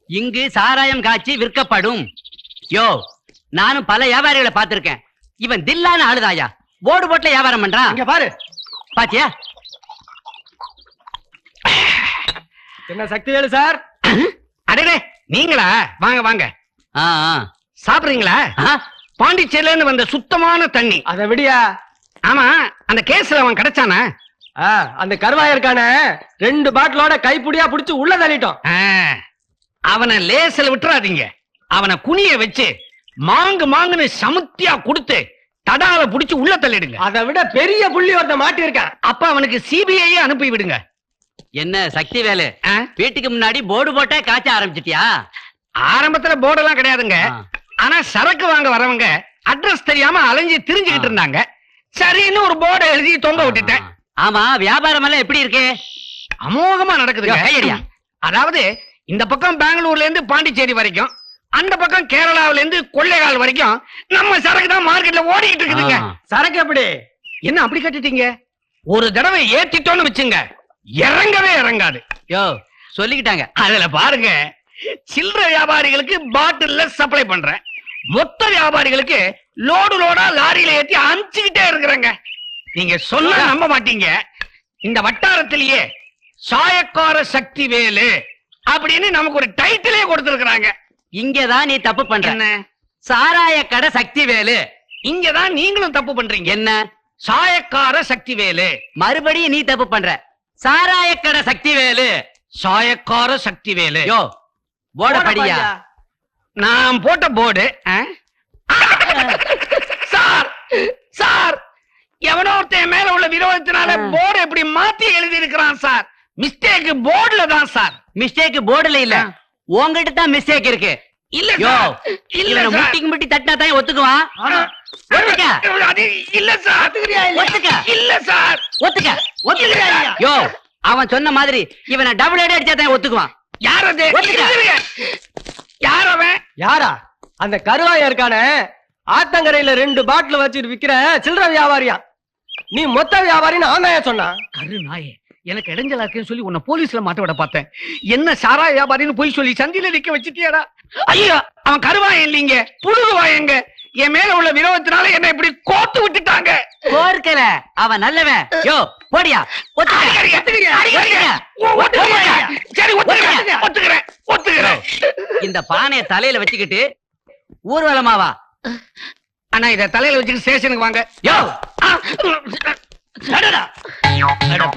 இங்கு சாராயம் காய்ச்சி விற்கப்படும். யோ, நானும் பல வியாபாரிகளை பார்த்திருக்கேன். இவன் தில்லான ஆளுதாயா, போர்டு போட்டுல வியாபாரம் பண்றான். இங்க பாரு, பாத்தியா? என்ன சக்திவேலு சார்? அடடே, நீங்களா? வாங்க வாங்க. சாப்பிடுறீங்களா? பாண்டிச்சேரியில இருந்து வந்த சுத்தமான தண்ணி. அத விடியா. ஆமா, அந்த கேஸ்ல அவன் கிடைச்சானா? அந்த கருவாயருக்கான 2 பாட்டிலோட கைப்புடியா புடிச்சு உள்ள தள்ளிட்டோம். அவனை லேசில் விட்டுறாதீங்க. அவனை குனிய வச்சு மாங்குன்னு சமுத்தியா கொடுத்து தடால புடிச்சு உள்ள தள்ளிடுங்க. அதை விட பெரிய புள்ளி ஒருத்த மாட்டி இருக்கான். அப்ப அவனுக்கு சிபிஐ அனுப்பி விடுங்க. என்ன சக்தி வேலு, வீட்டுக்கு முன்னாடி போர்டு போட்டே காய்ச்ச ஆரம்பிச்சிட்டியா? ஆரம்பத்துல போர்டெல்லாம் கிடையாதுங்க. ஆனா சரக்கு வாங்க வரவங்க அட்ரஸ் தெரியாம அலைஞ்சு திரிஞ்சுக்கிட்டு இருந்தாங்க. சரின்னு ஒரு போர்டை எழுதி தொங்க விட்டுட்டேன். ஆமா, வியாபாரம் எல்லாம் எப்படி இருக்கு? அமோகமா நடக்குதுங்க. அதாவது இந்த பக்கம் பெங்களூர்ல இருந்து பாண்டிச்சேரி வரைக்கும், அந்த பக்கம் கேரளாவில இருந்து கொள்ளைகால் வரைக்கும் நம்ம சரக்கு தான் மார்க்கெட்ல ஓடிக்கிட்டு இருக்குதுங்க. சரக்கு எப்படி? என்ன அப்படி கட்டிட்டீங்க? ஒரு தடவை ஏத்திட்டோன்னு வச்சுங்க, இறங்கவே இறங்காது. யோ, சொல்லிக்கிட்டாங்க. அதுல பாருங்க, சில்லறை வியாபாரிகளுக்கு பாட்டில்ல சப்ளை பண்றேன், மொத்த வியாபாரிகளுக்கு லோடு லோடா லாரியில ஏத்தி அனுப்பிச்சுக்கிட்டே இருக்கிறேங்க. நீங்க சொன்னா நம்ப மாட்டீங்க, இந்த வட்டாரத்திலேயே சாயக்கார சக்தி வேலு அப்படின்னு நமக்கு ஒரு டைட்டிலே கொடுத்திருக்கிறாங்க. இங்கதான் நீ தப்பு பண்ற. என்ன? சாராய கடை சக்தி வேலு. இங்கதான் நீங்களும் தப்பு பண்றீங்க. என்ன? சாயக்கார சக்தி வேலு. மறுபடியும் நீ தப்பு பண்ற. சாராய கடை சக்தி வேலு. சாயக்கார சக்தி வேலு. யோ, போர்ட படியா. நான் போட்ட போர்டு. சார் சார், எவனோ ஒருத்தன் மேல உள்ள விரோதத்தினால போர்டு எப்படி மாத்தி எழுதி இருக்கிறான் சார். மிஸ்டேக் போர்டுல தான் சார். மிஸ்டேக் போர்டுல இல்ல, உங்ககிட்ட தான் மிஸ்டேக் இருக்கு. இல்ல யோ, இல்ல முட்டிக்கு முட்டி தட்டினா தான் ஒத்துக்குவான். ஒத்துக்க. இல்ல சார். ஒத்துக்க. இல்ல சார். ஒத்துக்க. ஒத்துக்க. யோ, அவன் சொன்ன மாதிரி இவனை டபுள் அடி அடிச்சா தான் ஒத்துக்குவான். யார் அது? யார் அவன்? யாரா? அந்த கருவாயருக்கான ஆத்தங்கரையில 2 பாட்டில் வச்சுட்டு விக்கிற சில்லறை வியாபாரியா? நீ மொத்த வியாபாரின்னு ஆனாயா சொன்னா? கரு நாயே, எனக்கு இடைஞ்சலா இருக்குன்னு சொல்லி உன்னை போலீஸ்ல மாட்ட விட பார்த்தேன். என்ன சாரா வியாபாரின்னு போய் சொல்லி சந்தியில நிக்க வச்சிட்டியாடா? ஐயோ, அவன் கருவாயன் இல்லீங்க, புழுகுவாயங்க. என் மேல உள்ள விரோதத்தினால என்ன இப்படி கோத்து விட்டுட்டாங்க. கோர்க்கல, அவன் நல்லவன். யோ, போடியா. இந்த பானைய தலையில வச்சுக்கிட்டு ஊர்வலமாவா? அண்ணா, இத தலையில வச்சுட்டு ஸ்டேஷனுக்கு வாங்க. யோ,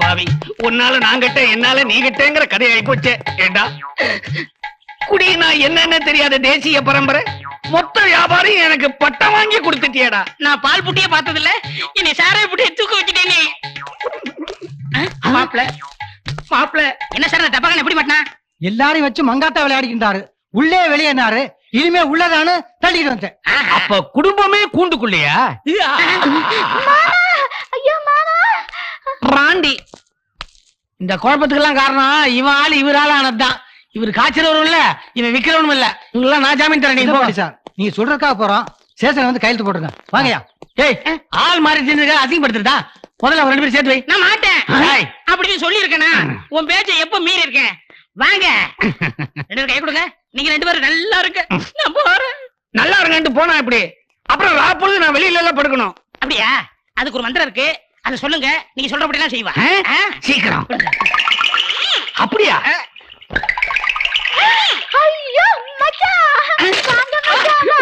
பாவி, உன்னால நான் கட்ட, என்னால நீ கட்டேங்கிற கதையாயி போச்சே. ஏண்டா குடி, நான் என்னன்னு தெரியாத தேசிய பரம்பரை மொத்த வியாபாரி எனக்கு பட்டம் வாங்கி கொடுத்துட்டியடா. நான் பால் புட்டியே பார்த்தது இல்ல, என்னை சாராய புட்டியை தூக்க வச்சுட்டேனே. மாப்பிள என்ன சார் டப்பாங்க எப்படி மாட்டினா? எல்லாரையும் வச்சு மங்காத்தா விளையாடிக்கிட்டாரு. உள்ளே வெளியேனாரு. இனிமே உள்ளதானு தள்ளிட்டு வந்தேன். அப்ப குடும்பமே கூண்டுக்குள்ளையா? ராண்டி, இந்த குழப்பத்துக்கெல்லாம் காரணம் இவன் ஆள் இவரால் ஆனதுதான். இவர் காய்ச்சலவரும் இல்ல, இவன் விக்கிறவனும் இல்ல. இவங்கெல்லாம் நான் ஜாமீன் தரேன். நீங்க போங்க சார். நீங்க சொல்றதுக்காக போறோம். ஸ்டேஷன் வந்து கையெழுத்து போட்டுருங்க. வாங்கயா. ஏய், ஆள் மாறி செஞ்சதுக்காக அசிங்கப்படுத்துறதா? முதல்ல 2 பேரும் சேர்த்து வை. நான் மாட்டேன் அப்படின்னு சொல்லி இருக்கேனா? உன் பேச்சை எப்ப மீறி இருக்கேன்? வாங்க, 2 பேரும் கை கொடுங்க. நீங்க 2 பேரும் நல்லா இருக்கு. நான் போறேன். நல்லா இருங்கன்ட்டு போனா இப்படி அப்புறம் ராப்பொழுது நான் வெளியில எல்லாம் படுக்கணும். அப்படியா? அதுக்கு ஒரு மந்திரம் இருக்கு, அதை சொல்லுங்க. நீங்க சொல்றபடி எல்லாம் செய்வா. சீக்கிரம். அப்படியா?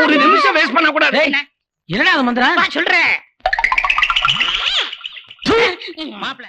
ஒரு நிமிஷம் வேஸ்ட் பண்ண கூடாது. என்னடா அது மந்திரம்? சொல்றேன். மாப்பிள